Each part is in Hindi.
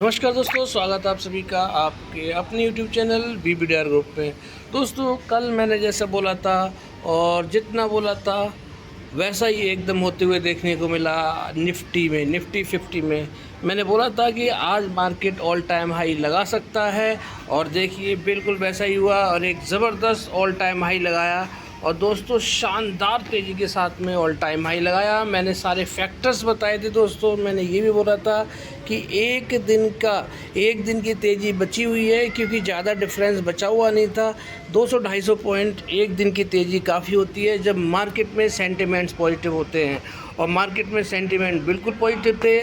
नमस्कार दोस्तों, स्वागत है आप सभी का आपके अपने YouTube चैनल BBDR ग्रुप पे। दोस्तों, कल मैंने जैसा बोला था और जितना बोला था वैसा ही एकदम होते हुए देखने को मिला। निफ्टी 50 में मैंने बोला था कि आज मार्केट ऑल टाइम हाई लगा सकता है और देखिए बिल्कुल वैसा ही हुआ और एक ज़बरदस्त ऑल टाइम हाई लगाया। और दोस्तों, शानदार तेज़ी के साथ में ऑल टाइम हाई लगाया। मैंने सारे फैक्टर्स बताए थे दोस्तों। मैंने ये भी बोला था कि एक दिन की तेज़ी बची हुई है, क्योंकि ज़्यादा डिफरेंस बचा हुआ नहीं था। 200-250 पॉइंट एक दिन की तेज़ी काफ़ी होती है जब मार्केट में सेंटिमेंट्स पॉजिटिव होते हैं, और मार्केट में सेंटिमेंट बिल्कुल पॉजिटिव थे।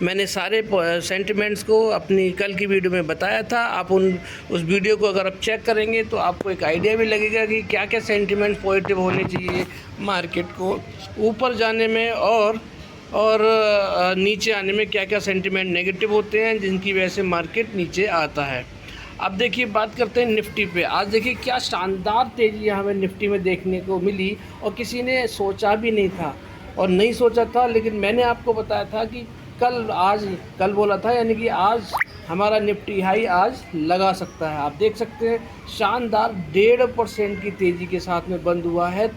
मैंने सारे सेंटिमेंट्स को अपनी कल की वीडियो में बताया था। आप उस वीडियो को अगर आप चेक करेंगे तो आपको एक आइडिया भी लगेगा कि क्या क्या सेंटिमेंट्स पॉजिटिव होने चाहिए मार्केट को ऊपर जाने में, और नीचे आने में क्या क्या सेंटिमेंट नेगेटिव होते हैं जिनकी वजह से मार्केट नीचे आता है। अब देखिए, बात करते हैं निफ्टी पे। आज देखिए क्या शानदार तेज़ी हमें निफ्टी में देखने को मिली, और किसी ने सोचा भी नहीं था और नहीं सोचा था, लेकिन मैंने आपको बताया था कि कल बोला था, यानी कि आज हमारा निफ्टी हाई आज लगा सकता है। आप देख सकते हैं शानदार 1.5% की तेज़ी के साथ में बंद हुआ है,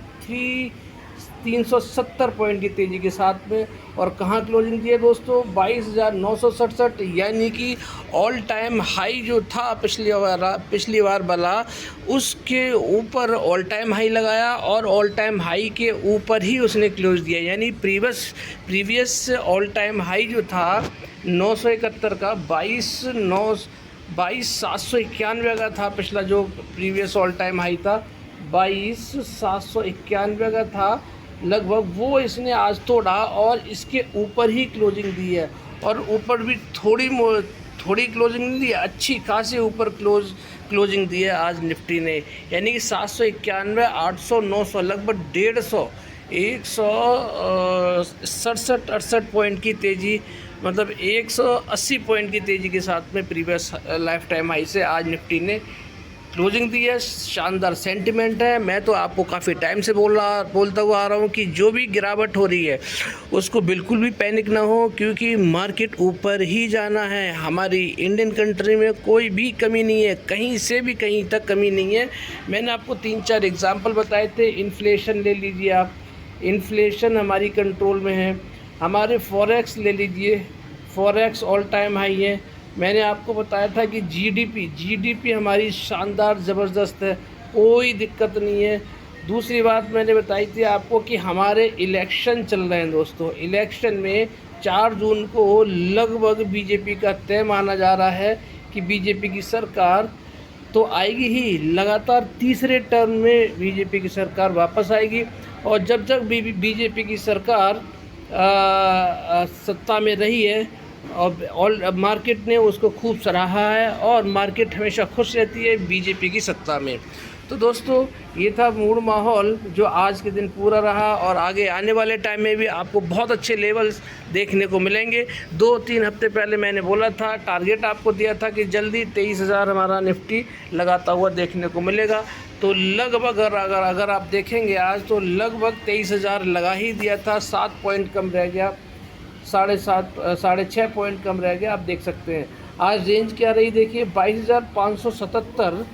370 पॉइंट की तेज़ी के साथ में। और कहाँ क्लोजिंग की है दोस्तों? 22,967, यानी कि ऑल टाइम हाई जो था पिछली बार वाला, उसके ऊपर ऑल टाइम हाई लगाया और ऑल टाइम हाई के ऊपर ही उसने क्लोज दिया। यानी प्रीवियस ऑल टाइम हाई जो था 971 का 22,791 का था। पिछला जो प्रीवियस ऑल टाइम हाई था 22,791 का था लगभग, वो इसने आज तोड़ा और इसके ऊपर ही क्लोजिंग दी है। और ऊपर भी थोड़ी क्लोजिंग नहीं दी, अच्छी खासी ऊपर क्लोजिंग दी है आज निफ्टी ने। यानी कि 791, 800, 900, लगभग 150, 167-68 पॉइंट की तेज़ी, मतलब 180 पॉइंट की तेज़ी के साथ में प्रीवियस लाइफ टाइम हाई से आज निफ्टी ने क्लोजिंग दी है। शानदार सेंटिमेंट है। मैं तो आपको काफ़ी टाइम से बोलता हुआ आ रहा हूँ कि जो भी गिरावट हो रही है उसको बिल्कुल भी पैनिक ना हो, क्योंकि मार्केट ऊपर ही जाना है। हमारी इंडियन कंट्री में कोई भी कमी नहीं है, कहीं से भी कहीं तक कमी नहीं है। मैंने आपको 3-4 एग्जाम्पल बताए थे। इन्फ्लेशन ले लीजिए आप, इन्फ्लेशन हमारी कंट्रोल में है। हमारे फॉरेक्स ले लीजिए, फॉरेक्स ऑल टाइम हाई है। मैंने आपको बताया था कि जीडीपी हमारी शानदार ज़बरदस्त है, कोई दिक्कत नहीं है। दूसरी बात मैंने बताई थी आपको कि हमारे इलेक्शन चल रहे हैं दोस्तों। इलेक्शन में 4 जून को लगभग बीजेपी का तय माना जा रहा है कि बीजेपी की सरकार तो आएगी ही, लगातार तीसरे टर्म में बीजेपी की सरकार वापस आएगी। और जब तक बीजेपी की सरकार सत्ता में रही है और मार्केट ने उसको खूब सराहा है, और मार्केट हमेशा खुश रहती है बीजेपी की सत्ता में। तो दोस्तों, ये था मूड माहौल जो आज के दिन पूरा रहा, और आगे आने वाले टाइम में भी आपको बहुत अच्छे लेवल्स देखने को मिलेंगे। 2-3 हफ्ते पहले मैंने बोला था, टारगेट आपको दिया था कि जल्दी 23,000 हमारा निफ्टी लगाता हुआ देखने को मिलेगा। तो लगभग अगर आप देखेंगे आज, तो लगभग 23,000 लगा ही दिया था। 7 पॉइंट कम रह गया, 6.5 पॉइंट कम रह गया। आप देख सकते हैं आज रेंज क्या रही, देखिए 22,577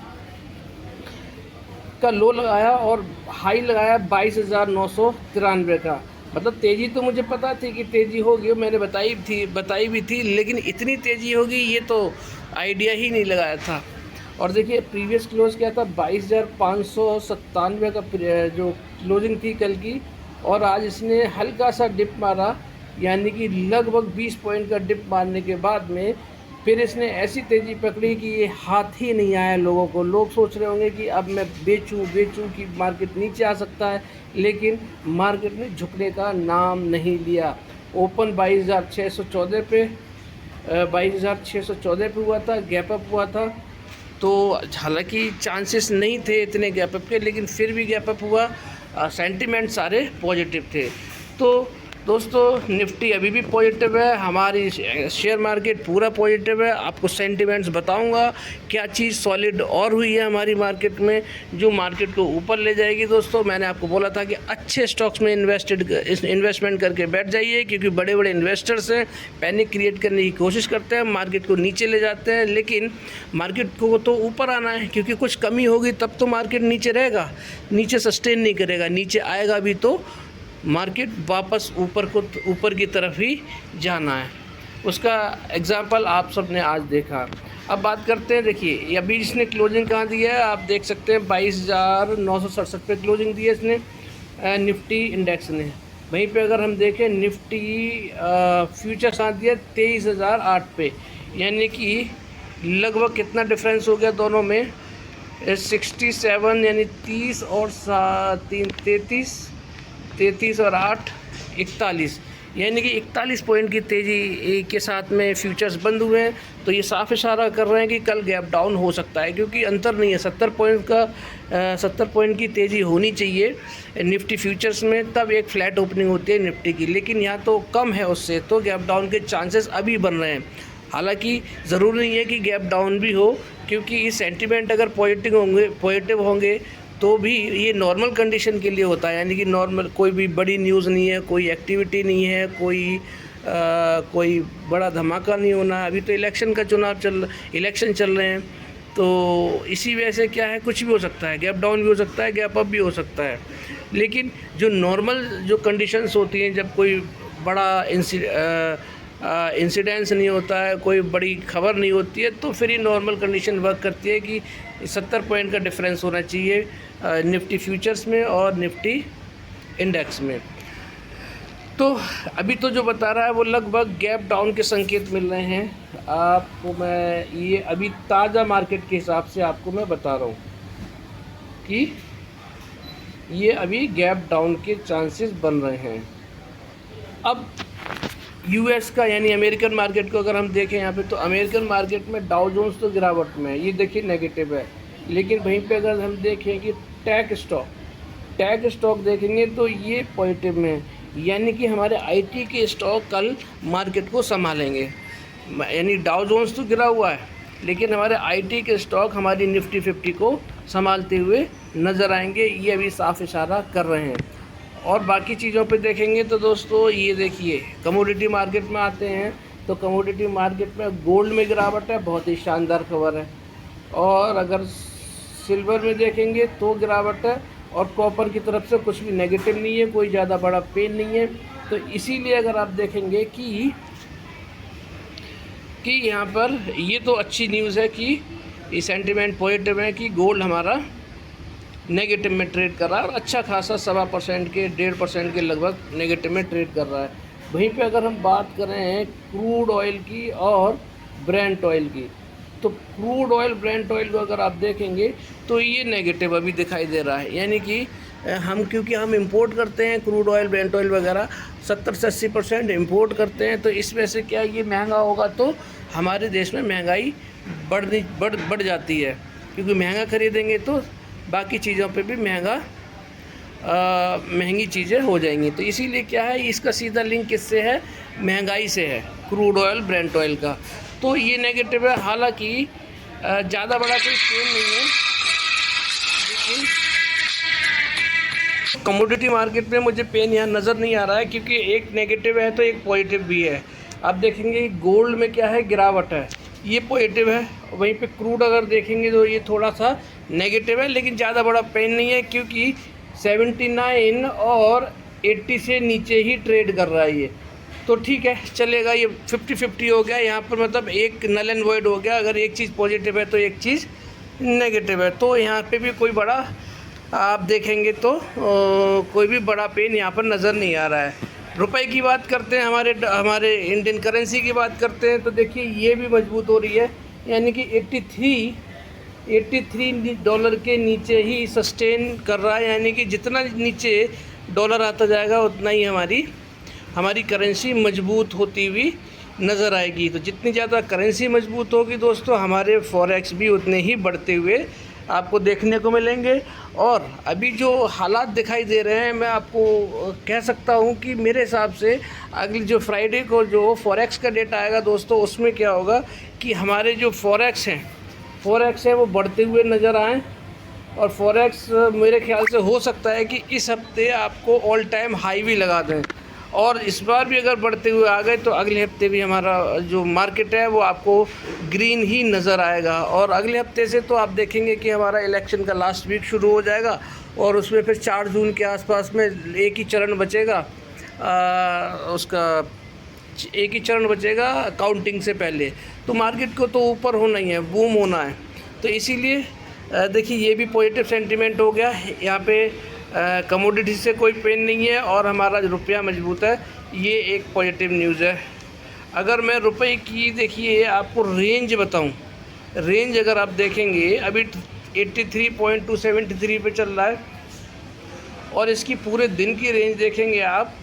का लो लगाया और हाई लगाया 22,993 का। मतलब तेज़ी तो मुझे पता थी कि तेज़ी होगी, मैंने बताई भी थी, लेकिन इतनी तेज़ी होगी ये तो आइडिया ही नहीं लगाया था। और देखिए प्रीवियस क्लोज क्या था, 22,597 का जो क्लोजिंग थी कल की, और आज इसने हल्का सा डिप मारा, यानी कि लगभग 20 पॉइंट का डिप मारने के बाद में फिर इसने ऐसी तेज़ी पकड़ी कि ये हाथ ही नहीं आया लोगों को। लोग सोच रहे होंगे कि अब मैं बेचूं कि मार्केट नीचे आ सकता है, लेकिन मार्केट ने झुकने का नाम नहीं लिया। ओपन 22,614 पे 22,614 पे हुआ था, गैप अप हुआ था। तो हालांकि चांसेस नहीं थे इतने गैप अप के, लेकिन फिर भी गैप अप हुआ। सेंटिमेंट सारे पॉजिटिव थे। तो दोस्तों निफ्टी अभी भी पॉजिटिव है, हमारी शेयर मार्केट पूरा पॉजिटिव है। आपको सेंटिमेंट्स बताऊंगा क्या चीज़ सॉलिड और हुई है हमारी मार्केट में जो मार्केट को ऊपर ले जाएगी। दोस्तों मैंने आपको बोला था कि अच्छे स्टॉक्स में इन्वेस्टमेंट करके बैठ जाइए, क्योंकि बड़े बड़े इन्वेस्टर्स हैं, पैनिक क्रिएट करने की कोशिश करते हैं, मार्केट को नीचे ले जाते हैं। लेकिन मार्केट को तो ऊपर आना है, क्योंकि कुछ कमी होगी तब तो मार्केट नीचे रहेगा, नीचे सस्टेन नहीं करेगा। नीचे आएगा भी तो मार्केट वापस ऊपर की तरफ ही जाना है। उसका एग्जाम्पल आप सब ने आज देखा। अब बात करते हैं, देखिए अभी इसने क्लोजिंग कहाँ दी है, आप देख सकते हैं 22,967 पे क्लोजिंग दी है इसने निफ्टी इंडेक्स ने। वहीं पे अगर हम देखें निफ्टी फ्यूचर्स कहाँ दिया 23,008 पे, यानी कि लगभग कितना डिफरेंस हो गया दोनों में 67, यानी 30 और 33 और 8 41, यानी कि 41 पॉइंट की तेज़ी के साथ में फ्यूचर्स बंद हुए हैं। तो ये साफ इशारा कर रहे हैं कि कल गैप डाउन हो सकता है, क्योंकि अंतर नहीं है 70 पॉइंट की तेज़ी होनी चाहिए निफ्टी फ्यूचर्स में, तब एक फ्लैट ओपनिंग होती है निफ्टी की। लेकिन यहाँ तो कम है उससे, तो गैप डाउन के चांसेस अभी बन रहे हैं। हालांकि ज़रूरी नहीं है कि गैप डाउन भी हो, क्योंकि ये सेंटीमेंट अगर पॉजिटिव होंगे तो भी ये नॉर्मल कंडीशन के लिए होता है, यानी कि नॉर्मल कोई भी बड़ी न्यूज़ नहीं है, कोई एक्टिविटी नहीं है, कोई बड़ा धमाका नहीं होना। अभी तो इलेक्शन चल रहे हैं, तो इसी वजह से क्या है, कुछ भी हो सकता है, गैप डाउन भी हो सकता है, गैप अप भी हो सकता है। लेकिन जो नॉर्मल जो कंडीशंस होती हैं, जब कोई बड़ा इंसिडेंस नहीं होता है, कोई बड़ी खबर नहीं होती है, तो फिर ये नॉर्मल कंडीशन वर्क करती है कि 70 पॉइंट का डिफरेंस होना चाहिए निफ्टी फ्यूचर्स में और निफ्टी इंडेक्स में। तो अभी तो जो बता रहा है वो लगभग गैप डाउन के संकेत मिल रहे हैं आपको। मैं ये अभी ताज़ा मार्केट के हिसाब से आपको मैं बता रहा हूँ कि ये अभी गैप डाउन के चांसेस बन रहे हैं। अब यूएस का यानी अमेरिकन मार्केट को अगर हम देखें यहाँ पे, तो अमेरिकन मार्केट में डाउ जोन्स तो गिरावट में है, ये देखिए नेगेटिव है। लेकिन वहीं पे अगर हम देखें कि टेक स्टॉक देखेंगे तो ये पॉजिटिव में है, यानी कि हमारे आईटी के स्टॉक कल मार्केट को संभालेंगे। यानी डाउ जोन्स तो गिरा हुआ है, लेकिन हमारे आईटी के स्टॉक हमारी निफ्टी 50 को संभालते हुए नज़र आएंगे, ये अभी साफ इशारा कर रहे हैं। और बाकी चीज़ों पे देखेंगे तो दोस्तों ये देखिए कमोडिटी मार्केट में आते हैं, तो कमोडिटी मार्केट में गोल्ड में गिरावट है, बहुत ही शानदार खबर है। और अगर सिल्वर में देखेंगे तो गिरावट है, और कॉपर की तरफ से कुछ भी नेगेटिव नहीं है, कोई ज़्यादा बड़ा पेन नहीं है। तो इसीलिए अगर आप देखेंगे कि यहाँ पर ये तो अच्छी न्यूज़ है कि ये सेंटिमेंट पॉजिटिव है कि गोल्ड हमारा नेगेटिव में ट्रेड कर रहा है, और अच्छा खासा 1.25% के 1.5% के लगभग नेगेटिव में ट्रेड कर रहा है। वहीं पे अगर हम बात करें क्रूड ऑयल की और ब्रेंट ऑयल की, तो क्रूड ऑयल ब्रेंट ऑयल को अगर आप देखेंगे तो ये नेगेटिव अभी दिखाई दे रहा है। यानी कि क्योंकि हम इंपोर्ट करते हैं क्रूड ऑयल ब्रेंट ऑयल वगैरह 70 से 80% इम्पोर्ट करते हैं, तो इस वजह से क्या ये महंगा होगा तो हमारे देश में महंगाई बढ़ जाती है, क्योंकि महंगा खरीदेंगे तो बाकी चीज़ों पे भी महंगी चीज़ें हो जाएंगी। तो इसीलिए क्या है, इसका सीधा लिंक किससे है, महंगाई से है, क्रूड ऑयल ब्रेंट ऑयल का। तो ये नेगेटिव है, हालांकि ज़्यादा बड़ा कोई पेन नहीं है। लेकिन कमोडिटी मार्केट में मुझे पेन यहाँ नज़र नहीं आ रहा है, क्योंकि एक नेगेटिव है तो एक पॉजिटिव भी है। आप देखेंगे गोल्ड में क्या है, गिरावट है, ये पॉजिटिव है। वहीं पे क्रूड अगर देखेंगे तो ये थोड़ा सा नेगेटिव है, लेकिन ज़्यादा बड़ा पेन नहीं है, क्योंकि 79 और 80 से नीचे ही ट्रेड कर रहा है ये। तो ठीक है, चलेगा, ये 50-50 हो गया यहाँ पर, मतलब एक नल एंड वॉइड हो गया। अगर एक चीज़ पॉजिटिव है तो एक चीज़ नेगेटिव है, तो यहाँ पे भी कोई बड़ा आप देखेंगे तो कोई भी बड़ा पेन यहाँ पर नज़र नहीं आ रहा है। रुपए की बात करते हैं, हमारे इंडियन करेंसी की बात करते हैं, तो देखिए ये भी मजबूत हो रही है, यानी कि 83 डॉलर के नीचे ही सस्टेन कर रहा है। यानी कि जितना नीचे डॉलर आता जाएगा उतना ही हमारी करेंसी मजबूत होती हुई नज़र आएगी। तो जितनी ज़्यादा करेंसी मजबूत होगी दोस्तों, हमारे फॉरेक्स भी उतने ही बढ़ते हुए आपको देखने को मिलेंगे। और अभी जो हालात दिखाई दे रहे हैं, मैं आपको कह सकता हूं कि मेरे हिसाब से अगली जो फ्राइडे को जो फॉरेक्स का डेटा आएगा दोस्तों, उसमें क्या होगा कि हमारे जो फॉरेक्स हैं वो बढ़ते हुए नज़र आएँ। और फॉरेक्स मेरे ख्याल से हो सकता है कि इस हफ्ते आपको ऑल टाइम हाई भी लगा दें, और इस बार भी अगर बढ़ते हुए आ गए तो अगले हफ्ते भी हमारा जो मार्केट है वो आपको ग्रीन ही नज़र आएगा। और अगले हफ्ते से तो आप देखेंगे कि हमारा इलेक्शन का लास्ट वीक शुरू हो जाएगा, और उसमें फिर 4 जून के आसपास में एक ही चरण बचेगा, एक ही चरण बचेगा काउंटिंग से पहले। तो मार्केट को तो ऊपर होना ही है, बूम होना है। तो इसीलिए देखिए ये भी पॉजिटिव सेंटीमेंट हो गया यहाँ पे। कमोडिटी से कोई पेन नहीं है और हमारा रुपया मजबूत है, ये एक पॉजिटिव न्यूज़ है। अगर मैं रुपए की देखिए आपको रेंज बताऊं, रेंज अगर आप देखेंगे अभी 83.273 पे चल रहा है, और इसकी पूरे दिन की रेंज देखेंगे आप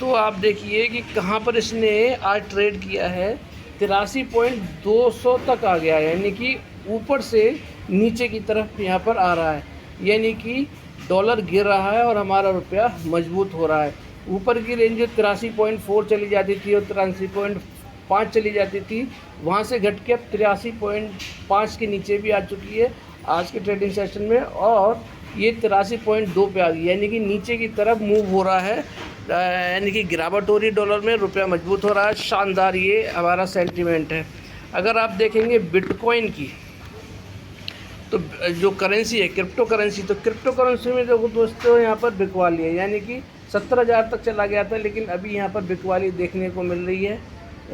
तो आप देखिए कि कहाँ पर इसने आज ट्रेड किया है। 83.200 तक आ गया है, यानी कि ऊपर से नीचे की तरफ यहाँ पर आ रहा है, यानी कि डॉलर गिर रहा है और हमारा रुपया मजबूत हो रहा है। ऊपर की रेंज 83.4 चली जाती थी और 83.5 चली जाती थी, वहाँ से घट के अब 83.5 के नीचे भी आ चुकी है आज के ट्रेडिंग सेशन में, और ये 83.2 पे आ गई, यानी कि नीचे की तरफ मूव हो रहा है, यानी कि गिरावट हो रही डॉलर में, रुपया मजबूत हो रहा है। शानदार ये हमारा सेंटीमेंट है। अगर आप देखेंगे बिटकॉइन की तो जो करेंसी है क्रिप्टो करेंसी, तो क्रिप्टो करेंसी में जो दोस्तों यहाँ पर बिकवाली है, यानी कि 17,000 तक चला गया था, लेकिन अभी यहाँ पर बिकवाली देखने को मिल रही है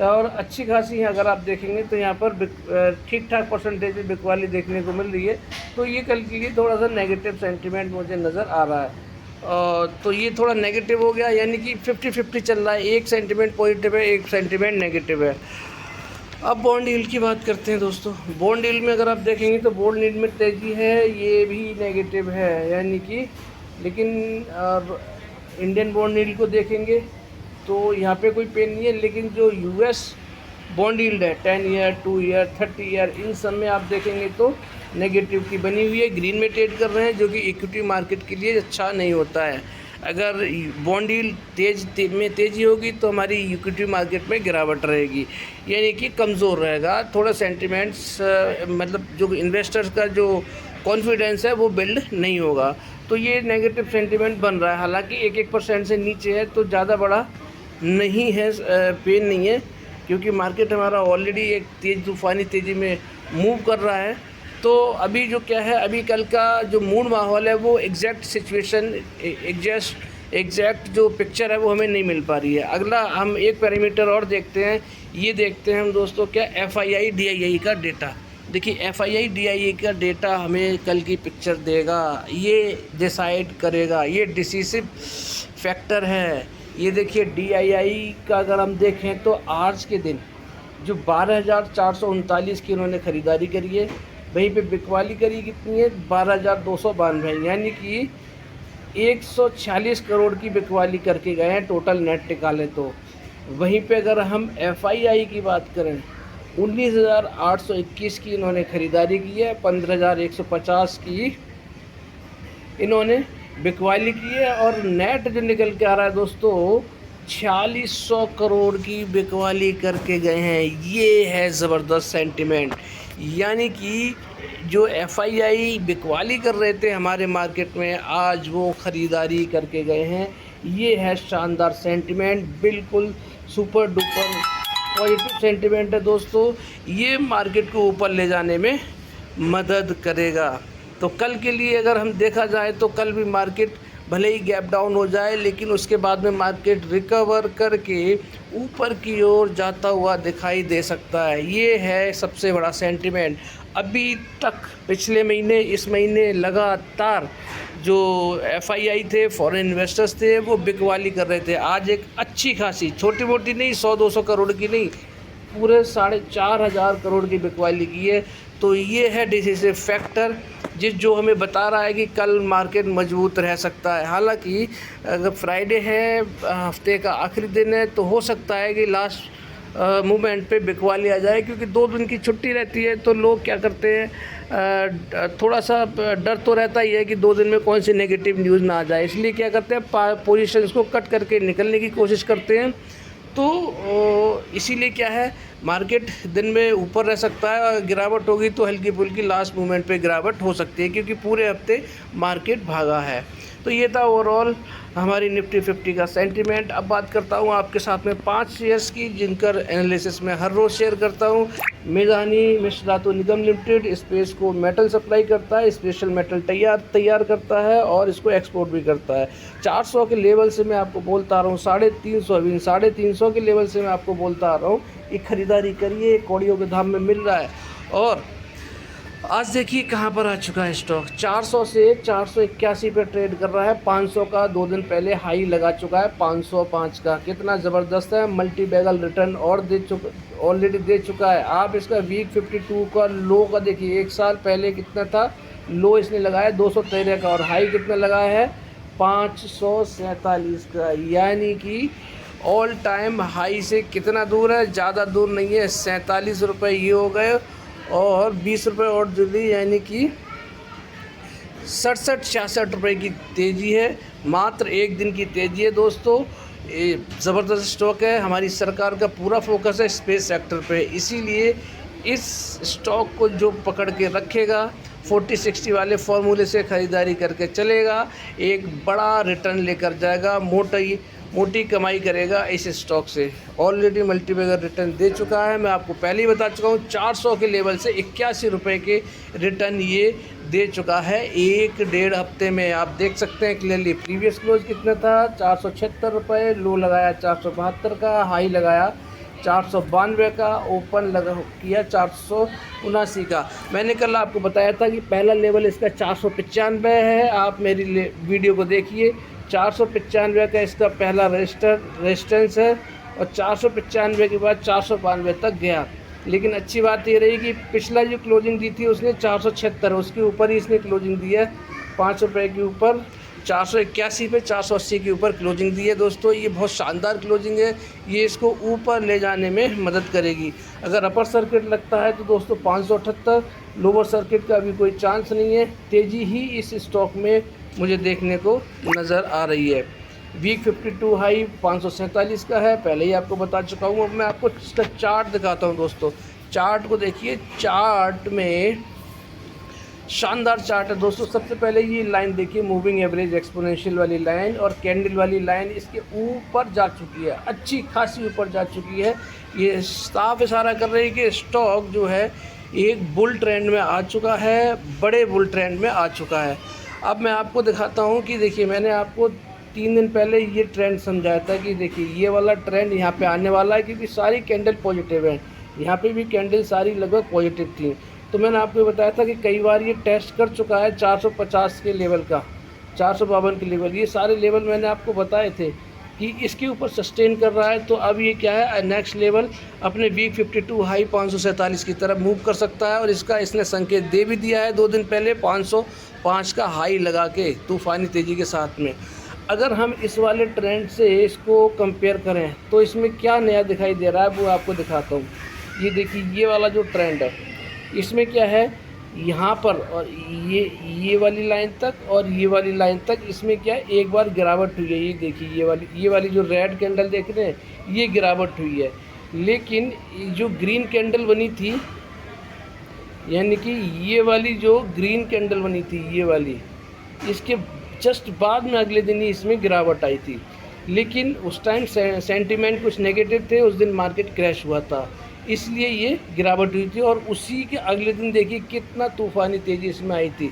और अच्छी खासी है। अगर आप देखेंगे तो यहाँ पर ठीक ठाक परसेंटेज में बिकवाली देखने को मिल रही है। तो ये कल के लिए थोड़ा सा नेगेटिव सेंटीमेंट मुझे नज़र आ रहा है, तो ये थोड़ा नेगेटिव हो गया, यानी कि 50-50 चल रहा है, एक सेंटीमेंट पॉजिटिव है, एक सेंटीमेंट नेगेटिव है। अब बॉन्ड यील्ड की बात करते हैं दोस्तों। बॉन्ड यील्ड में अगर आप देखेंगे तो बॉन्ड यील्ड में तेज़ी है, ये भी नेगेटिव है, यानी कि लेकिन इंडियन बॉन्ड यील्ड को देखेंगे तो यहाँ पे कोई पेन नहीं है, लेकिन जो यूएस बॉन्ड यील्ड है 10 ईयर, 2 ईयर, 30 ईयर, इन सब में आप देखेंगे तो नेगेटिव की बनी हुई है, ग्रीन में ट्रेड कर रहे हैं, जो कि इक्विटी मार्केट के लिए अच्छा नहीं होता है। अगर बॉन्ड यील्ड तेज़ी होगी तो हमारी इक्विटी मार्केट में गिरावट रहेगी, यानी कि कमज़ोर रहेगा थोड़ा सेंटिमेंट्स, मतलब जो इन्वेस्टर्स का जो कॉन्फिडेंस है वो बिल्ड नहीं होगा। तो ये नेगेटिव सेंटिमेंट बन रहा है, हालांकि 1% से नीचे है तो ज़्यादा बड़ा नहीं है, पेन नहीं है, क्योंकि मार्केट हमारा ऑलरेडी एक तेज़ तूफ़ानी तेज़ी में मूव कर रहा है। तो अभी जो क्या है, अभी कल का जो मूड माहौल है वो एग्जैक्ट सिचुएशन, एग्जैक्ट जो पिक्चर है वो हमें नहीं मिल पा रही है। अगला हम एक पैरामीटर और देखते हैं, ये देखते हैं हम दोस्तों क्या FII DII का डेटा। देखिए FII DII का डेटा हमें कल की पिक्चर देगा, ये डिसाइड करेगा, ये डिसिसिव फैक्टर है। ये देखिए DII का अगर हम देखें तो आज के दिन जो 12,439 की उन्होंने ख़रीदारी करी है, वहीं पे बिकवाली करी कितनी है 12,292, यानी कि 146 करोड़ की बिकवाली करके गए हैं टोटल नेट निकाले तो। वहीं पे अगर हम FII की बात करें 19,821 की इन्होंने ख़रीदारी की है, 15,150 की इन्होंने बिकवाली की है, और नेट जो निकल के आ रहा है दोस्तों 4600 करोड़ की बिकवाली करके गए हैं। ये है ज़बरदस्त सेंटिमेंट, यानी कि जो FII बिकवाली कर रहे थे हमारे मार्केट में, आज वो ख़रीदारी करके गए हैं। ये है शानदार सेंटिमेंट, बिल्कुल सुपर डुपर पॉजिटिव सेंटिमेंट है दोस्तों। ये मार्केट को ऊपर ले जाने में मदद करेगा। तो कल के लिए अगर हम देखा जाए तो कल भी मार्केट भले ही गैप डाउन हो जाए, लेकिन उसके बाद में मार्केट रिकवर करके ऊपर की ओर जाता हुआ दिखाई दे सकता है। ये है सबसे बड़ा सेंटिमेंट। अभी तक पिछले महीने, इस महीने लगातार जो FII थे, फॉरेन इन्वेस्टर्स थे, वो बिकवाली कर रहे थे। आज एक अच्छी खासी, छोटी मोटी नहीं, 100-200 करोड़ की नहीं, पूरे 4,500 करोड़ की बिकवाली की है। तो ये है डिसिसिव फैक्टर जो हमें बता रहा है कि कल मार्केट मजबूत रह सकता है। हालांकि अगर फ्राइडे है, हफ्ते का आखिरी दिन है, तो हो सकता है कि लास्ट मूवमेंट पे बिकवा लिया जाए, क्योंकि 2 दिन की छुट्टी रहती है तो लोग क्या करते हैं, थोड़ा सा डर तो रहता ही है कि 2 दिन में कौन सी नेगेटिव न्यूज़ ना आ जाए, इसलिए क्या करते हैं पोजीशंस को कट करके निकलने की कोशिश करते हैं। तो इसीलिए क्या है, मार्केट दिन में ऊपर रह सकता है और गिरावट होगी तो हल्की फुल्की लास्ट मोमेंट पे गिरावट हो सकती है, क्योंकि पूरे हफ्ते मार्केट भागा है। तो ये था ओवरऑल हमारी निफ्टी 50 का सेंटीमेंट। अब बात करता हूँ आपके साथ में 5 शेयर्स की जिनका एनालिसिस मैं हर रोज़ शेयर करता हूँ। मेघानी मिश्र धातु निगम लिमिटेड स्पेस को मेटल सप्लाई करता है, स्पेशल मेटल तैयार करता है और इसको एक्सपोर्ट भी करता है। 400 के लेवल से मैं आपको बोलता आ रहा हूँ, 350 अभी 350 के लेवल से मैं आपको बोलता आ रहा हूँ कि ख़रीदारी करिए, कौड़ियों के दाम में मिल रहा है। और आज देखिए कहाँ पर आ चुका है स्टॉक, 400 से 481 पे ट्रेड कर रहा है। 500 का 2 दिन पहले हाई लगा चुका है 505 का। कितना ज़बरदस्त है, मल्टी बैगल रिटर्न और ऑलरेडी दे चुका है। आप इसका वीक 52 का लो का देखिए, 1 साल पहले कितना था लो इसने लगाया 213 का, और हाई कितना लगाया है 547 का, यानी कि ऑल टाइम हाई से कितना दूर है, ज़्यादा दूर नहीं है। 47 रुपये ये हो गए और 20 रुपये और जुड़ी, यानी कि 67-66 रुपये की तेज़ी है। मात्र 1 दिन की तेज़ी है दोस्तों। ज़बरदस्त स्टॉक है। हमारी सरकार का पूरा फोकस है स्पेस सेक्टर पे, इसीलिए इस स्टॉक को जो पकड़ के रखेगा 40-60 वाले फॉर्मूले से ख़रीदारी करके चलेगा, एक बड़ा रिटर्न लेकर जाएगा, मोटी कमाई करेगा इस स्टॉक से। ऑलरेडी मल्टीबैगर रिटर्न दे चुका है, मैं आपको पहले ही बता चुका हूँ। 400 के लेवल से 81 रुपये के रिटर्न ये दे चुका है 1-1.5 हफ्ते में। आप देख सकते हैं क्लियरली। प्रीवियस क्लोज कितना था 476 रुपये, लो लगाया 472 का, हाई लगाया 492 का, ओपन किया 479 का। मैंने कल आपको बताया था कि पहला लेवल इसका 495 है। आप मेरी वीडियो को देखिए, 495 का इसका पहला रेजिस्टेंस है और 495 के बाद 492 तक गया। लेकिन अच्छी बात ये रही कि पिछला जो क्लोजिंग दी थी उसने 476, उसके ऊपर ही इसने क्लोजिंग दी है 5 रुपये के ऊपर। 481 पे 480 के ऊपर क्लोजिंग दी है दोस्तों। ये बहुत शानदार क्लोजिंग है, ये इसको ऊपर ले जाने में मदद करेगी। अगर अपर सर्किट लगता है तो दोस्तों 578, लोअर सर्किट का अभी कोई चांस नहीं है। तेज़ी ही इस स्टॉक में मुझे देखने को नज़र आ रही है। वीक 52 हाई 547 का है, पहले ही आपको बता चुका हूँ। अब मैं आपको इसका चार्ट दिखाता हूँ दोस्तों। चार्ट को देखिए, चार्ट में शानदार चार्ट है दोस्तों। सबसे पहले ये लाइन देखिए, मूविंग एवरेज एक्सपोनेंशियल वाली लाइन और कैंडल वाली लाइन इसके ऊपर जा चुकी है, अच्छी खासी ऊपर जा चुकी है। ये साफ इशारा कर रही है कि स्टॉक जो है एक बुल ट्रेंड में आ चुका है, बड़े बुल ट्रेंड में आ चुका है। अब मैं आपको दिखाता हूँ कि देखिए, मैंने आपको 3 दिन पहले ये ट्रेंड समझाया था कि देखिए ये वाला ट्रेंड यहाँ पे आने वाला है, क्योंकि सारी कैंडल पॉजिटिव है। यहाँ पे भी कैंडल सारी लगभग पॉजिटिव थी। तो मैंने आपको बताया था कि कई बार ये टेस्ट कर चुका है 450 के लेवल का, 452 के लेवल, ये सारे लेवल मैंने आपको बताए थे कि इसके ऊपर सस्टेन कर रहा है। तो अब ये क्या है, नेक्स्ट लेवल अपने वीक 52 हाई 547 की तरफ मूव कर सकता है। और इसका इसने संकेत दे भी दिया है 2 दिन पहले 505 का हाई लगा के तूफ़ानी तेज़ी के साथ में। अगर हम इस वाले ट्रेंड से इसको कंपेयर करें तो इसमें क्या नया दिखाई दे रहा है वो आपको दिखाता हूँ। ये देखिए, ये वाला जो ट्रेंड है इसमें क्या है, यहाँ पर और ये वाली लाइन तक और ये वाली लाइन तक इसमें क्या है, एक बार गिरावट हुई है। ये देखिए, ये वाली जो रेड कैंडल देख रहे हैं ये गिरावट हुई है। लेकिन जो ग्रीन कैंडल बनी थी, यानी कि ये वाली जो ग्रीन कैंडल बनी थी ये वाली, इसके जस्ट बाद में अगले दिन ही इसमें गिरावट आई थी। लेकिन उस टाइम सेंटीमेंट कुछ नेगेटिव थे, उस दिन मार्केट क्रैश हुआ था, इसलिए ये गिरावट हुई थी। और उसी के अगले दिन देखिए कितना तूफ़ानी तेज़ी इसमें आई थी।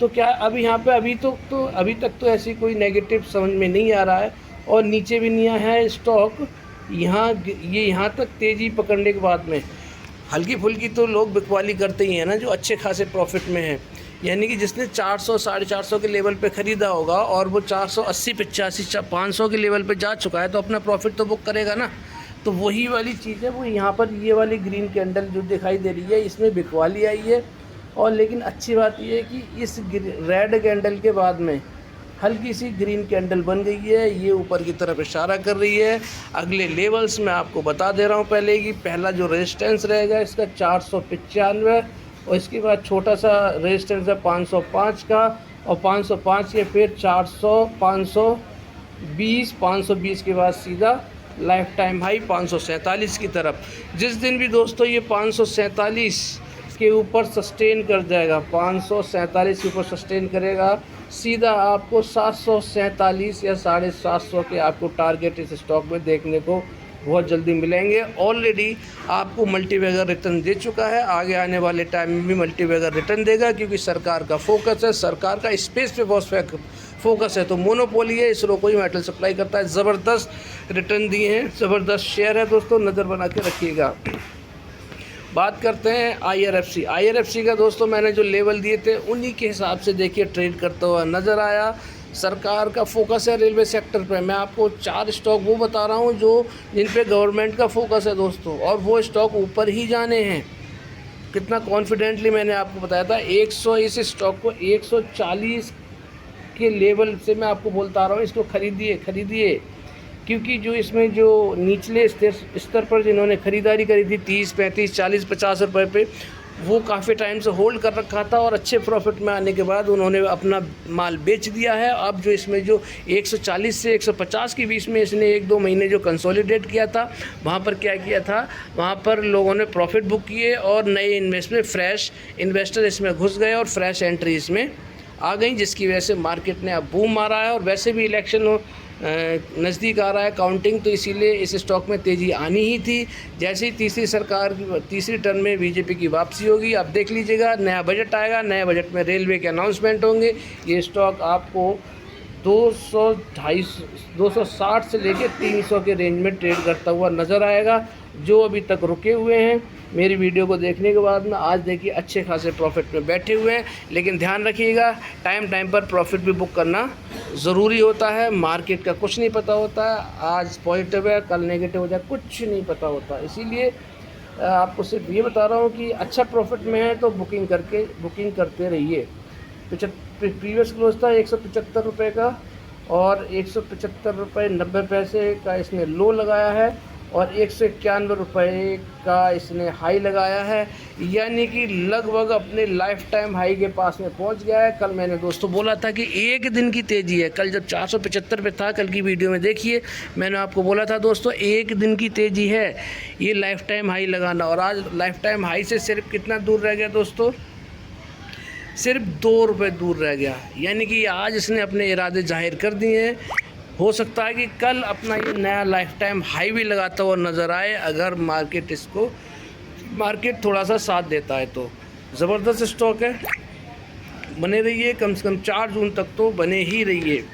तो क्या अभी यहाँ पे अभी तक तो ऐसी कोई नेगेटिव समझ में नहीं आ रहा है और नीचे भी नहीं आया है स्टॉक। यहाँ तक तेज़ी पकड़ने के बाद में हल्की फुल्की तो लोग बिकवाली करते ही हैं ना, जो अच्छे खासे प्रॉफिट में हैं। यानी कि जिसने 400 450 के लेवल पे ख़रीदा होगा और वो 480 85 500 के लेवल पे जा चुका है तो अपना प्रॉफिट तो बुक करेगा ना। तो वही वाली चीज़ है, वो यहाँ पर ये वाली ग्रीन कैंडल जो दिखाई दे रही है इसमें बिकवाली आई है। और लेकिन अच्छी बात ये है कि इस रेड कैंडल के बाद में हल्की सी ग्रीन कैंडल बन गई है, ये ऊपर की तरफ इशारा कर रही है। अगले लेवल्स मैं आपको बता दे रहा हूँ पहले कि पहला जो रेजिस्टेंस रहेगा इसका 495, और इसके बाद छोटा सा रेजिस्टेंस है 505 का, और 505 के फिर 400, 520 के बाद सीधा लाइफ टाइम हाई 547 की तरफ। जिस दिन भी दोस्तों ये 547 के ऊपर सस्टेन कर जाएगा, 547 के ऊपर सस्टेन करेगा, सीधा आपको 747 या 750 के आपको टारगेट इस स्टॉक में देखने को बहुत जल्दी मिलेंगे। ऑलरेडी आपको मल्टीबैगर रिटर्न दे चुका है, आगे आने वाले टाइम में भी मल्टीबैगर रिटर्न देगा, क्योंकि सरकार का फोकस है, सरकार का स्पेस पे बहुत फोकस है। तो मोनोपोली है, इसरो कोई मेटल सप्लाई करता है, ज़बरदस्त रिटर्न दिए हैं, ज़बरदस्त शेयर है दोस्तों, नज़र बना के रखिएगा। बात करते हैं IRFC का दोस्तों, मैंने जो लेवल दिए थे उन्हीं के हिसाब से देखिए ट्रेड करता हुआ नज़र आया। सरकार का फोकस है रेलवे सेक्टर पे। मैं आपको 4 स्टॉक वो बता रहा हूँ जो जिन पे गवर्नमेंट का फोकस है दोस्तों, और वो स्टॉक ऊपर ही जाने हैं। कितना कॉन्फिडेंटली मैंने आपको बताया था, 100 इस स्टॉक को 140 के लेवल से मैं आपको बोलता आ रहा हूँ, इसको खरीदिए, क्योंकि जो इसमें जो निचले स्तर पर जिन्होंने ख़रीदारी करी थी 30, 35, 40, 50 रुपये पे, वो काफ़ी टाइम से होल्ड कर रखा था, और अच्छे प्रॉफिट में आने के बाद उन्होंने अपना माल बेच दिया है। अब जो इसमें जो 140 से 150 के बीच में इसने 1-2 महीने जो कंसोलिडेट किया था, वहाँ पर क्या किया था, वहाँ पर लोगों ने प्रॉफिट बुक किए और नए फ्रेश इन्वेस्टर इसमें घुस गए और फ्रेश एंट्री इसमें आ गई, जिसकी वजह से मार्केट ने अब बूम मारा है। और वैसे भी इलेक्शन नज़दीक आ रहा है, काउंटिंग, तो इसीलिए इस स्टॉक में तेज़ी आनी ही थी। जैसे ही तीसरी टर्म में बीजेपी की वापसी होगी, आप देख लीजिएगा, नया बजट आएगा, नए बजट में रेलवे के अनाउंसमेंट होंगे, ये स्टॉक आपको 260 से लेकर 300 के रेंज में ट्रेड करता हुआ नज़र आएगा। जो अभी तक रुके हुए हैं मेरी वीडियो को देखने के बाद में, आज देखिए अच्छे खासे प्रॉफिट में बैठे हुए हैं। लेकिन ध्यान रखिएगा, टाइम पर प्रॉफिट भी बुक करना ज़रूरी होता है। मार्केट का कुछ नहीं पता होता है, आज पॉजिटिव है कल नेगेटिव हो जाए, कुछ नहीं पता होता। इसीलिए आपको सिर्फ ये बता रहा हूँ कि अच्छा प्रॉफिट में है तो बुकिंग करते रहिए। प्रीवियस क्लोज था 175 रुपये का, और 175 रुपये 90 पैसे का इसने लो लगाया है, और 191 रुपये का इसने हाई लगाया है, यानी कि लगभग अपने लाइफ टाइम हाई के पास में पहुंच गया है। कल मैंने दोस्तों बोला था कि एक दिन की तेज़ी है, कल जब 475 पे था, कल की वीडियो में देखिए, मैंने आपको बोला था दोस्तों एक दिन की तेज़ी है ये लाइफ टाइम हाई लगाना। और आज लाइफ टाइम हाई से सिर्फ कितना दूर रह गया दोस्तों, सिर्फ 2 रुपये दूर रह गया, यानी कि आज इसने अपने इरादे जाहिर कर दिए हैं। हो सकता है कि कल अपना ये नया लाइफ टाइम हाई भी लगाता हुआ नज़र आए, अगर मार्केट थोड़ा सा साथ देता है तो। ज़बरदस्त स्टॉक है, बने रहिए, कम से कम 4 जून तक तो बने ही रहिए।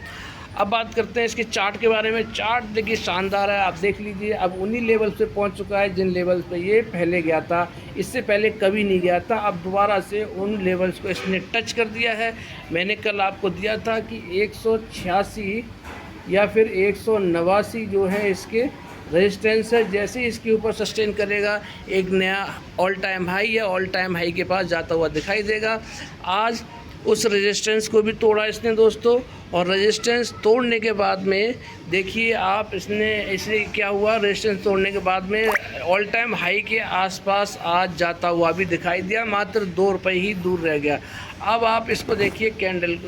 अब बात करते हैं इसके चार्ट के बारे में। चार्ट देखिए शानदार है, आप देख लीजिए, अब उन्हीं लेवल पे पहुंच चुका है जिन लेवल्स पे ये पहले गया था, इससे पहले कभी नहीं गया था। अब दोबारा से उन लेवल्स को इसने टच कर दिया है। मैंने कल आपको दिया था कि 186 या फिर 189 जो है इसके रेजिस्टेंस है। जैसे ही इसके ऊपर सस्टेन करेगा, एक नया ऑल टाइम हाई या ऑल टाइम हाई के पास जाता हुआ दिखाई देगा। आज उस रेजिस्टेंस को भी तोड़ा इसने दोस्तों, और रेजिस्टेंस तोड़ने के बाद में देखिए आप, इसने क्या हुआ, रेजिस्टेंस तोड़ने के बाद में ऑल टाइम हाई के आसपास आज जाता हुआ भी दिखाई दिया, मात्र 2 रुपये ही दूर रह गया। अब आप इसको देखिए, कैंडल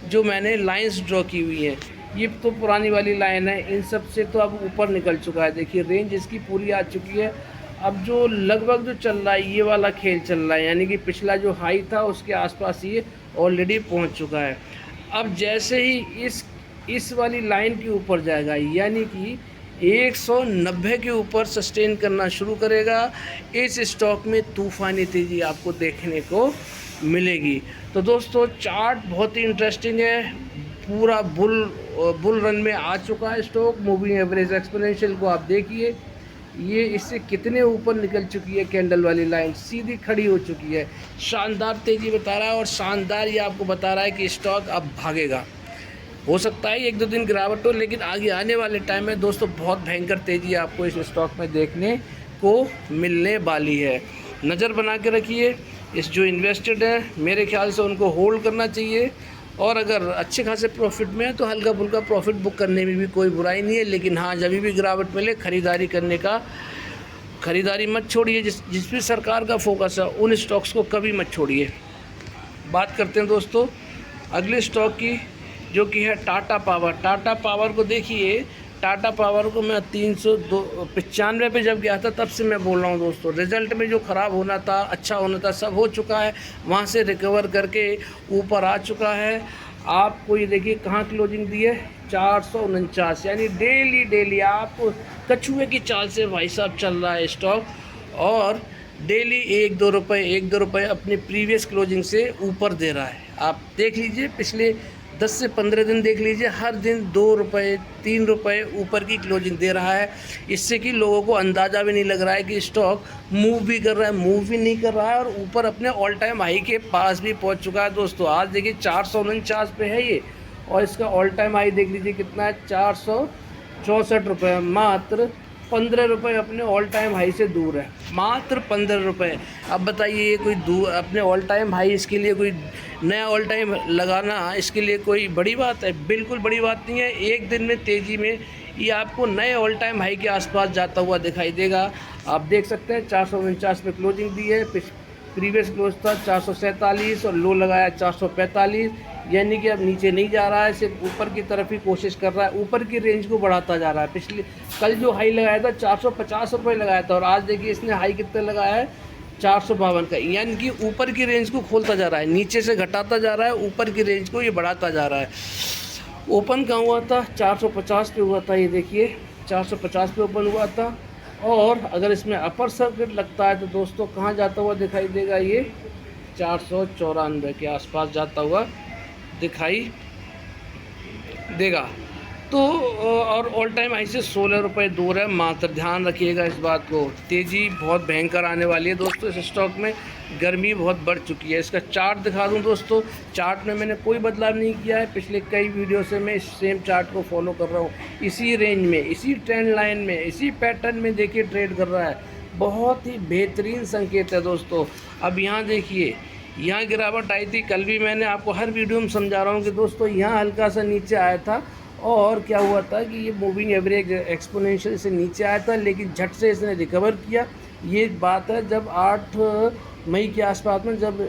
जो मैंने लाइंस ड्रॉ की हुई हैं, ये तो पुरानी वाली लाइन है, इन सब से तो अब ऊपर निकल चुका है। देखिए रेंज इसकी पूरी आ चुकी है। अब जो लगभग जो चल रहा है, ये वाला खेल चल रहा है, यानी कि पिछला जो हाई था उसके आसपास ये ऑलरेडी पहुंच चुका है। अब जैसे ही इस वाली लाइन के ऊपर जाएगा, यानी कि 190 के ऊपर सस्टेन करना शुरू करेगा, इस स्टॉक में तूफ़ानी तेज़ी आपको देखने को मिलेगी। तो दोस्तों चार्ट बहुत ही इंटरेस्टिंग है, पूरा बुल रन में आ चुका है स्टॉक। मूविंग एवरेज एक्सपोनेंशियल को आप देखिए, ये इससे कितने ऊपर निकल चुकी है, कैंडल वाली लाइन सीधी खड़ी हो चुकी है। शानदार तेज़ी बता रहा है, और शानदार ये आपको बता रहा है कि स्टॉक अब भागेगा। हो सकता है 1-2 दिन गिरावट हो, लेकिन आगे आने वाले टाइम में दोस्तों बहुत भयंकर तेज़ी आपको इस स्टॉक में देखने को मिलने वाली है। नज़र बना के रखिए, इस जो इन्वेस्टेड है मेरे ख्याल से उनको होल्ड करना चाहिए, और अगर अच्छे खासे प्रॉफिट में है तो हल्का फुल्का प्रॉफिट बुक करने में भी कोई बुराई नहीं है। लेकिन हाँ, जब भी गिरावट मिले खरीदारी मत छोड़िए। जिस भी सरकार का फोकस है उन स्टॉक्स को कभी मत छोड़िए। बात करते हैं दोस्तों अगले स्टॉक की, जो कि है टाटा पावर। टाटा पावर को देखिए, टाटा पावर को मैं 395 पे जब गया था तब से मैं बोल रहा हूँ दोस्तों, रिज़ल्ट में जो ख़राब होना था, अच्छा होना था, सब हो चुका है। वहाँ से रिकवर करके ऊपर आ चुका है। आपको ये देखिए कहाँ क्लोजिंग दी है, 449, यानी डेली आप कछुए की चाल से भाई साहब चल रहा है स्टॉक, और डेली 1-2 रुपये अपनी प्रीवियस क्लोजिंग से ऊपर दे रहा है। आप देख लीजिए पिछले 10 से 15 दिन देख लीजिए, हर दिन 2 रुपये 3 रुपये ऊपर की क्लोजिंग दे रहा है। इससे कि लोगों को अंदाज़ा भी नहीं लग रहा है कि स्टॉक मूव भी कर रहा है, मूव भी नहीं कर रहा है, और ऊपर अपने ऑल टाइम हाई के पास भी पहुंच चुका है दोस्तों। आज देखिए 449 पे है ये, और इसका ऑल टाइम हाई देख लीजिए कितना है, 464 रुपये। मात्र 15 रुपये अपने ऑल टाइम हाई से दूर है, मात्र 15 रुपये। अब बताइए ये कोई अपने ऑल टाइम हाई, इसके लिए कोई नया ऑल टाइम लगाना, इसके लिए कोई बड़ी बात है? बिल्कुल बड़ी बात नहीं है। एक दिन में तेज़ी में ये आपको नए ऑल टाइम हाई के आसपास जाता हुआ दिखाई देगा। आप देख सकते हैं 449 पे क्लोजिंग दी है, प्रीवियस क्लोज था 447 और लो लगाया 445, यानी कि अब नीचे नहीं जा रहा है, सिर्फ ऊपर की तरफ ही कोशिश कर रहा है, ऊपर की रेंज को बढ़ाता जा रहा है। कल जो हाई लगाया था 450 रुपये लगाया था, और आज देखिए इसने हाई कितना लगाया है, 452 का, यानी कि ऊपर की रेंज को खोलता जा रहा है, नीचे से घटाता जा रहा है, ऊपर की रेंज को ये बढ़ाता जा रहा है। ओपन कहाँ हुआ था, 450 पे हुआ था, ये देखिए 450 पे ओपन हुआ था। और अगर इसमें अपर सर्किट लगता है तो दोस्तों कहाँ जाता हुआ दिखाई देगा, ये 494 के आसपास जाता हुआ दिखाई देगा। तो और ऑल टाइम हाई से 16 रुपये दूर है, मात्र ध्यान रखिएगा इस बात को। तेज़ी बहुत भयंकर आने वाली है दोस्तों इस स्टॉक में, गर्मी बहुत बढ़ चुकी है। इसका चार्ट दिखा दूं दोस्तों, चार्ट में मैंने कोई बदलाव नहीं किया है, पिछले कई वीडियो से मैं इस सेम चार्ट को फॉलो कर रहा हूँ, इसी रेंज में, इसी ट्रेंड लाइन में, इसी पैटर्न में देखिए ट्रेड कर रहा है। बहुत ही बेहतरीन संकेत है दोस्तों। अब यहाँ देखिए, यहाँ गिरावट आई थी, कल भी मैंने आपको हर वीडियो में समझा रहा हूँ कि दोस्तों यहाँ हल्का सा नीचे आया था, और क्या हुआ था कि ये मूविंग एवरेज एक्सपोनेंशियल से नीचे आया था, लेकिन झट से इसने रिकवर किया। ये बात है जब 8 मई के आसपास में, जब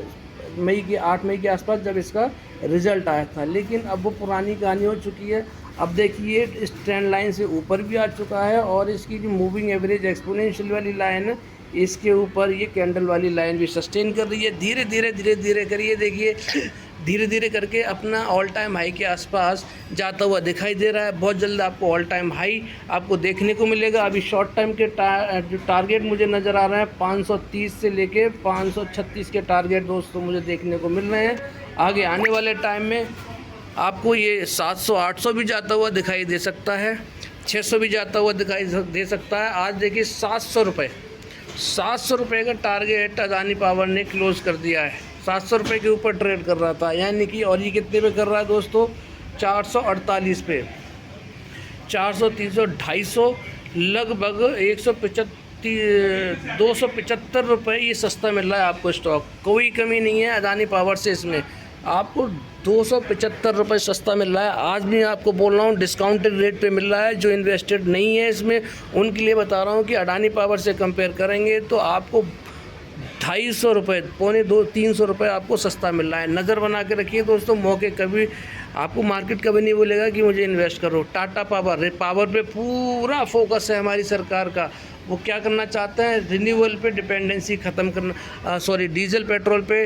8 मई के आसपास जब इसका रिज़ल्ट आया था, लेकिन अब वो पुरानी कहानी हो चुकी है। अब देखिए इस ट्रेंड लाइन से ऊपर भी आ चुका है, और इसकी जो मूविंग एवरेज एक्सपोनेंशियल वाली लाइन है, इसके ऊपर ये कैंडल वाली लाइन भी सस्टेन कर रही है। धीरे धीरे करिए, देखिए धीरे धीरे करके अपना ऑल टाइम हाई के आसपास जाता हुआ दिखाई दे रहा है। बहुत जल्द आपको ऑल टाइम हाई आपको देखने को मिलेगा। अभी शॉर्ट टाइम के जो टारगेट मुझे नज़र आ रहे हैं, 530 से लेके 536 के टारगेट दोस्तों मुझे देखने को मिल रहे हैं। आगे आने वाले टाइम में आपको ये 700-800 भी जाता हुआ दिखाई दे सकता है, 600 भी जाता हुआ दिखाई दे सकता है। आज देखिए 700 रुपये का टारगेट अदानी पावर ने क्लोज़ कर दिया है। 700 रुपये के ऊपर ट्रेड कर रहा था, यानी कि, और ये कितने पे कर रहा है दोस्तों, 448 पे, 400, 300, 250, लगभग 275 रुपये ये सस्ता मिल रहा है आपको स्टॉक। कोई कमी नहीं है अदानी पावर से, इसमें आपको 275 रुपये सस्ता मिल रहा है। आज भी आपको बोल रहा हूँ डिस्काउंटेड रेट पे मिल रहा है। जो इन्वेस्टेड नहीं है इसमें उनके लिए बता रहा हूँ कि अडानी पावर से कंपेयर करेंगे तो आपको 250 रुपये, 250-300 रुपये आपको सस्ता मिल रहा है। नज़र बना के रखिए दोस्तों, मौके कभी आपको मार्केट कभी नहीं बोलेगा कि मुझे इन्वेस्ट करो। टाटा पावर पे पूरा फोकस है हमारी सरकार का। वो क्या करना चाहते हैं, रिन्यूएबल पे डिपेंडेंसी ख़त्म करना, डीजल पेट्रोल पे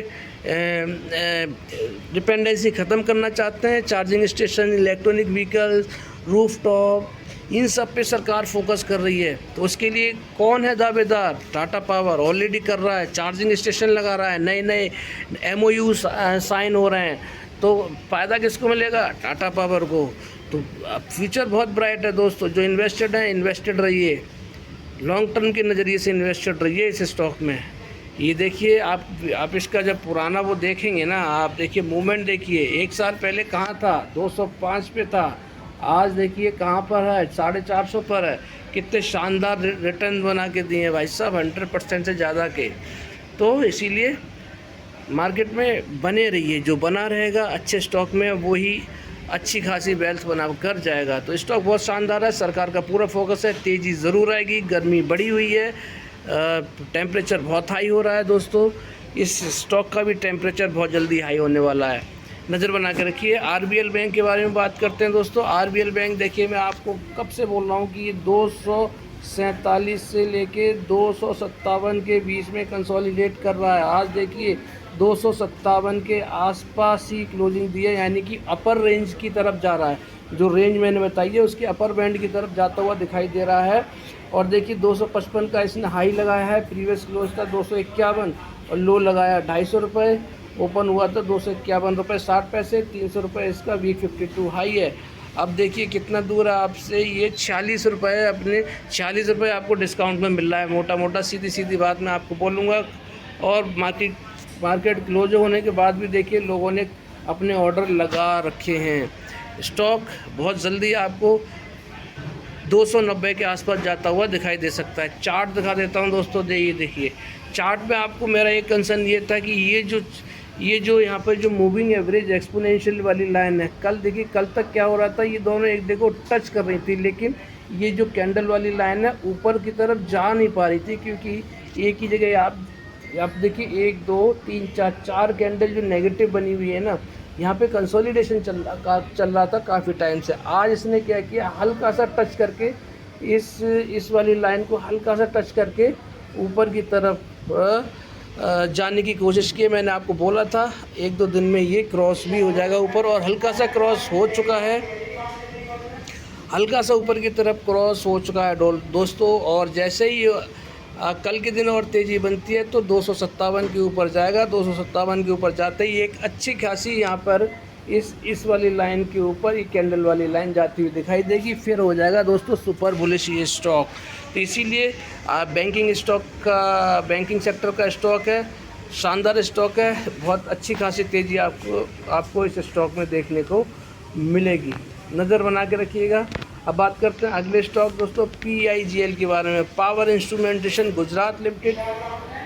डिपेंडेंसी ख़त्म करना चाहते हैं। Charging station, electronic vehicles, rooftop, इन सब पे सरकार फोकस कर रही है। तो उसके लिए कौन है दावेदार? टाटा पावर ऑलरेडी कर रहा है, चार्जिंग स्टेशन लगा रहा है, नए MOU साइन हो रहे हैं। तो फ़ायदा किसको मिलेगा? टाटा पावर को। तो फ्यूचर बहुत ब्राइट है दोस्तों। जो इन्वेस्टेड हैं, इन्वेस्टेड रहिए, लॉन्ग टर्म के नज़रिए से इन्वेस्टेड रहिए इस स्टॉक में। ये देखिए आप इसका जब पुराना वो देखेंगे ना, आप देखिए मूवमेंट देखिए, 1 साल पहले कहाँ था, 205 पे था, आज देखिए कहाँ पर है, 450 पर है। कितने शानदार रिटर्न बना के दिए हैं भाई साहब, 100% से ज़्यादा के। तो इसीलिए मार्केट में बने रहिए, जो बना रहेगा अच्छे स्टॉक में वही अच्छी खासी वेल्थ बना कर जाएगा। तो स्टॉक बहुत शानदार है, सरकार का पूरा फोकस है, तेज़ी ज़रूर आएगी। गर्मी बढ़ी हुई है, टेम्परेचर बहुत हाई हो रहा है दोस्तों, इस स्टॉक का भी टेम्परेचर बहुत जल्दी हाई होने वाला है, नज़र बना के रखिए। आरबीएल बैंक के बारे में बात करते हैं दोस्तों। आरबीएल बैंक देखिए, मैं आपको कब से बोल रहा हूँ कि ये 247 से लेके 257 के बीच में कंसोलिडेट कर रहा है। आज देखिए 257 के आसपास ही क्लोजिंग दी है, यानी कि अपर रेंज की तरफ जा रहा है। जो रेंज मैंने बताई है उसकी अपर बैंड की तरफ जाता हुआ दिखाई दे रहा है। और देखिए 255 का इसने हाई लगाया है, प्रीवियस क्लोज था 251 और लो लगाया 250 रुपये, ओपन हुआ था 251 रुपये 60 पैसे, 300 रुपये इसका वीक 52 हाई है। अब देखिए कितना दूर है आपसे, ये 46 रुपये, अपने 46 रुपये आपको डिस्काउंट में मिल रहा है, मोटा मोटा सीधी सीधी बात मैं आपको बोलूँगा। और मार्केट क्लोज होने के बाद भी देखिए लोगों ने अपने ऑर्डर लगा रखे हैं। स्टॉक बहुत जल्दी आपको 290 के आसपास जाता हुआ दिखाई दे सकता है। चार्ट दिखा देता हूं दोस्तों, देखिए चार्ट में आपको मेरा एक कंसर्न ये था कि ये जो यहाँ पर जो मूविंग एवरेज एक्सपोनेंशियल वाली लाइन है, कल देखिए, कल तक क्या हो रहा था, ये दोनों एक देखो टच कर रही थी, लेकिन ये जो कैंडल वाली लाइन है ऊपर की तरफ जा नहीं पा रही थी, क्योंकि एक ही जगह आप देखिए 1 2 3 4 कैंडल जो नेगेटिव बनी हुई है ना, यहाँ पे कंसोलिडेशन चल रहा था काफ़ी टाइम से। आज इसने क्या किया, हल्का सा टच करके इस वाली लाइन को हल्का सा टच करके ऊपर की तरफ जाने की कोशिश की। मैंने आपको बोला था 1-2 दिन में ये क्रॉस भी हो जाएगा ऊपर, और हल्का सा क्रॉस हो चुका है, हल्का सा ऊपर की तरफ क्रॉस हो चुका है दोस्तों। और जैसे ही कल के दिन और तेज़ी बनती है तो 257 के ऊपर जाएगा। 257 के ऊपर जाते ही एक अच्छी खासी यहाँ पर इस वाली लाइन के ऊपर ये कैंडल वाली लाइन जाती हुई दिखाई देगी, फिर हो जाएगा दोस्तों सुपर बुलिश ये स्टॉक। तो इसीलिए बैंकिंग सेक्टर का स्टॉक है, शानदार स्टॉक है, बहुत अच्छी खासी तेज़ी आपको इस स्टॉक में देखने को मिलेगी, नज़र बना के रखिएगा। अब बात करते हैं अगले स्टॉक दोस्तों, PIGL के बारे में। पावर इंस्ट्रूमेंटेशन गुजरात लिमिटेड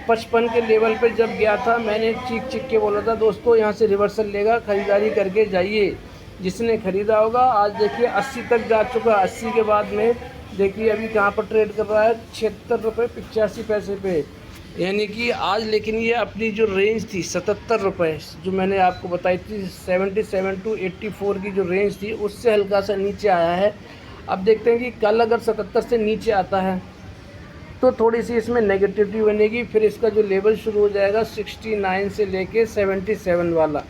55 के लेवल पे जब गया था, मैंने चीख के बोला था दोस्तों यहाँ से रिवर्सल लेगा, ख़रीदारी करके जाइए। जिसने ख़रीदा होगा, आज देखिए 80 तक जा चुका। 80 के बाद में देखिए अभी कहाँ पर ट्रेड कर रहा है, 76 रुपये 85 पैसे पे, यानी कि आज। लेकिन ये अपनी जो रेंज थी 77 रुपये, जो मैंने आपको बताई थी 77 to 84 की जो रेंज थी, उससे हल्का सा नीचे आया है। अब देखते हैं कि कल अगर 77 से नीचे आता है तो थोड़ी सी इसमें नेगेटिविटी बनेगी, फिर इसका जो लेवल शुरू हो जाएगा 69 से लेके 77 वाला।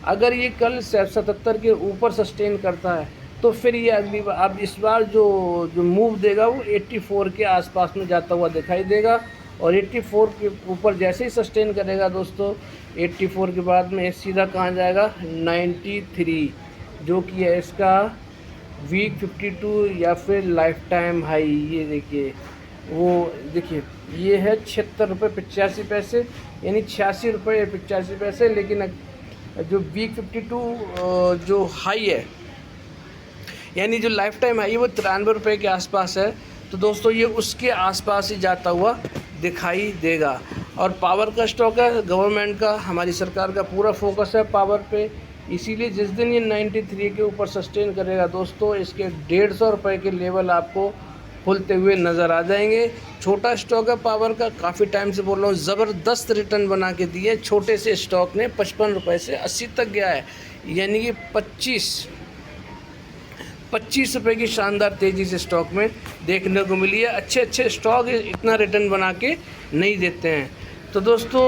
अगर ये कल 77 के ऊपर सस्टेन करता है तो फिर ये अगली बार, अब इस बार जो मूव देगा वो 84 के आसपास में जाता हुआ दिखाई देगा। और 84 के ऊपर जैसे ही सस्टेन करेगा दोस्तों, 84 के बाद में सीधा कहाँ जाएगा, 93, जो कि है इसका वीक 52 या फिर लाइफ टाइम हाई। ये देखिए, वो देखिए ये है 76 रुपये 85 पैसे, यानी 86 रुपये 85 पैसे। लेकिन जो वीक 52 जो हाई है, यानी जो लाइफ टाइम हाई, वो 93 रुपये के आसपास है। तो दोस्तों ये उसके आसपास ही जाता हुआ दिखाई देगा। और पावर का स्टॉक है, गवर्नमेंट का, हमारी सरकार का पूरा फोकस है पावर पे, इसीलिए जिस दिन ये 93 के ऊपर सस्टेन करेगा दोस्तों, इसके 150 रुपये के लेवल आपको खुलते हुए नज़र आ जाएंगे। छोटा स्टॉक है पावर का, काफ़ी टाइम से बोल रहा हूँ, ज़बरदस्त रिटर्न बना के दिए। छोटे से स्टॉक ने 55 रुपये से 80 तक गया है, यानी कि 25 रुपये की शानदार तेज़ी से स्टॉक में देखने को मिली है। अच्छे स्टॉक इतना रिटर्न बना के नहीं देते हैं। तो दोस्तों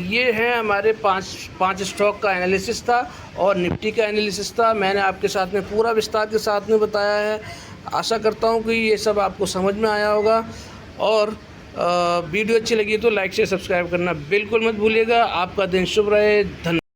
ये है हमारे पाँच स्टॉक का एनालिसिस था और निफ्टी का एनालिसिस था। मैंने आपके साथ में पूरा विस्तार के साथ में बताया है। आशा करता हूँ कि ये सब आपको समझ में आया होगा। और वीडियो अच्छी लगी तो लाइक से सब्सक्राइब करना बिल्कुल मत भूलिएगा। आपका दिन शुभ रहे। धन्यवाद।